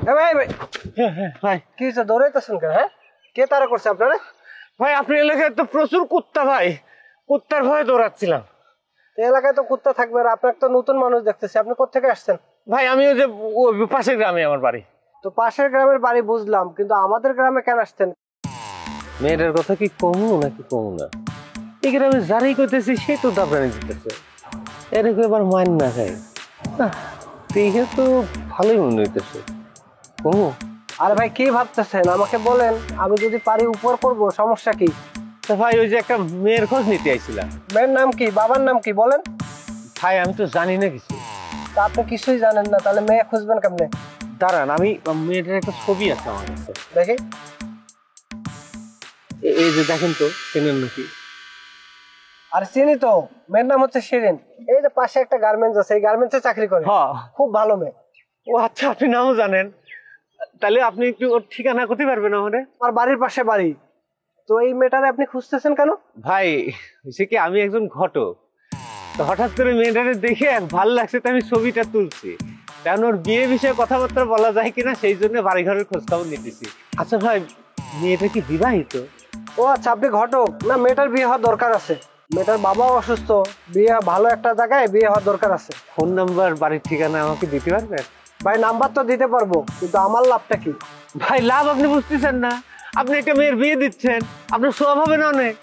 ভাই ভাই ভাই কি হচ্ছে, দৌড়াইতেছেন কেন? হ্যাঁ, কে তারা করছে আপনারা? ভাই আপনার এলাকায় তো প্রচুর কুত্তা, ভাই কুত্তার ভয়ে দৌড়াচ্ছিলাম। এই এলাকায় তো কুত্তা থাকবে, আর আপনার তো নতুন মানুষ দেখতেছি। আপনি কোথেকে আসছেন? ভাই আমি ওই যে পাশের গ্রামে আমার বাড়ি। তো পাশের গ্রামের বাড়ি বুঝলাম, কিন্তু আমাদের গ্রামে কেন আসছেন? মেয়েটার কথা কি কমু নাকি কমু না? এই গ্রামে যারাই করতেছি সে তো দাবরানি দিতেছে, এরকম এবার মান না খাই না, দেখে তো ভালোই মনে হইতেছে। কমু? আরে ভাই কি ভাবতেছেন, আমাকে বলেন, আমি যদি পারি উপর করবো, সমস্যা কি? তা ভাই ওই যে একটা মেয়ের খোঁজ নিতে আইছিলাম। মেয়ের নাম কি, বাবার নাম কি বলেন? ভাই আমি তো জানি না কিছু। তা আপনি কিছুই জানেন না, তাহলে মেয়ে খুঁজবেন কেমনে? দাঁড়ান, আমি মেয়েটার একটা ছবি আছে আমার কাছে, দেখি। এই যে দেখেন তো, চেনেন নাকি? আর চিনি তো, মেয়ের নাম হচ্ছে শিরিন। এই যে পাশে একটা গার্মেন্টস আছে, এই গার্মেন্টসে চাকরি করে। হ্যাঁ। খুব ভালো মেয়ে। ও আচ্ছা, আপনি নামও জানেন? তাহলে আপনি একটু ওর ঠিকানা করতে পারবেন আমাদের? আমার বাড়ির পাশে বাড়ি। তো এই মেয়েটারে আপনি খুঁজতেছেন কেন? ভাই হয়েছে কি, আমি একজন ঘটক, তো হঠাৎ করে মেয়েটারে দেখে ভালো লাগছে, তো আমি ছবিটা তুলছি। কারণ ওর বিয়ে বিষয়ে কথাবার্তা বলা যায় কিনা সেই জন্য বাড়ি ঘরের খোঁজ খবর নিতেছি। আচ্ছা ভাই, মেয়েটা কি বিবাহিত? ও আচ্ছা, আপনি ঘটক না? মেয়েটার বিয়ে হওয়ার দরকার আছে। মেয়েটার বাবাও অসুস্থ, বিয়ে ভালো একটা জায়গায় বিয়ে হওয়ার দরকার আছে। ফোন নাম্বার, বাড়ির ঠিকানা আমাকে দিতে পারবেন? ভাই নাম্বার তো দিতে পারবো, কিন্তু আমার লাভটা কি? ভাই লাভ আপনি বুঝতেছেন না, আপনি একটা মেয়ের বিয়ে দিচ্ছেন, আপনার সব হবে না অনেক।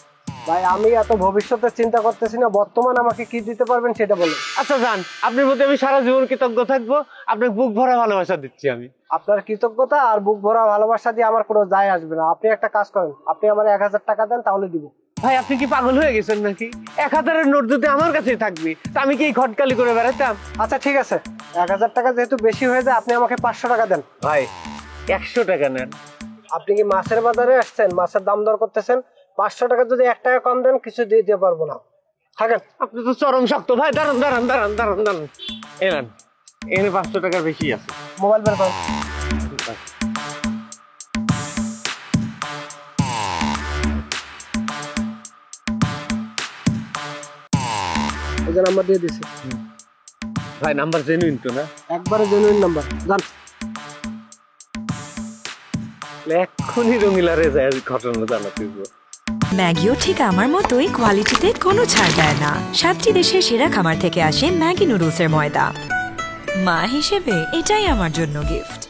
ভাই আমি এত ভবিষ্যতের চিন্তা করতেছি না, বর্তমান আমাকে কি দিতে পারবেন সেটা বলুন। আচ্ছা যান, আপনার প্রতি আমি সারা জীবন কৃতজ্ঞ থাকবো, আপনাকে বুক ভরা ভালোবাসা দিচ্ছি আমি। আপনার কৃতজ্ঞতা আর বুক ভরা ভালোবাসা দিয়ে আমার কোনো যায় আসবে না। আপনি একটা কাজ করেন, আপনি আমার 1000 টাকা দেন, তাহলে দিব। ভাই আপনি কি পাগল হয়ে গেছেন নাকি? 1000-এর নোট যদি আমার কাছেই থাকবি, তা আমি কি ঘটকালি করে বেড়াতাম? আচ্ছা ঠিক আছে, 1000 টাকা যেহেতু বেশি হয়ে যায়, আপনি আমাকে 500 টাকা দেন। ভাই 100 টাকা নেন। আপনি কি মাছের বাজারে আসছেন, মাছের দাম দর করতেছেন? 500 টাকা যদি 1 টাকা কম দেন, কিছু দিতে পারবো না। থাকেন। আপনি তো চরম শক্ত। ভাই দাঁড়ান দাঁড়ান দাঁড়ান দাঁড়ান দাঁড়ান, এ নেন, এখানে 500 টাকার বেশি আছে। মোবাইল বের করেন। এই যে নাম্বার দিয়ে দিছি। ভাই নাম্বার জেনুইন তো না? একবারে জেনুইন নাম্বার। জান এক্ষুনি রঙিলারে যায় ঘটনা জানাতে। ম্যাগিও ঠিক আমার মতোই কোয়ালিটিতে কোনো ছাড় দেয় না। 7টি দেশের সেরা খামার থেকে আসে ম্যাগি নুডলসের ময়দা। মা হিসেবে এটাই আমার জন্য গিফট।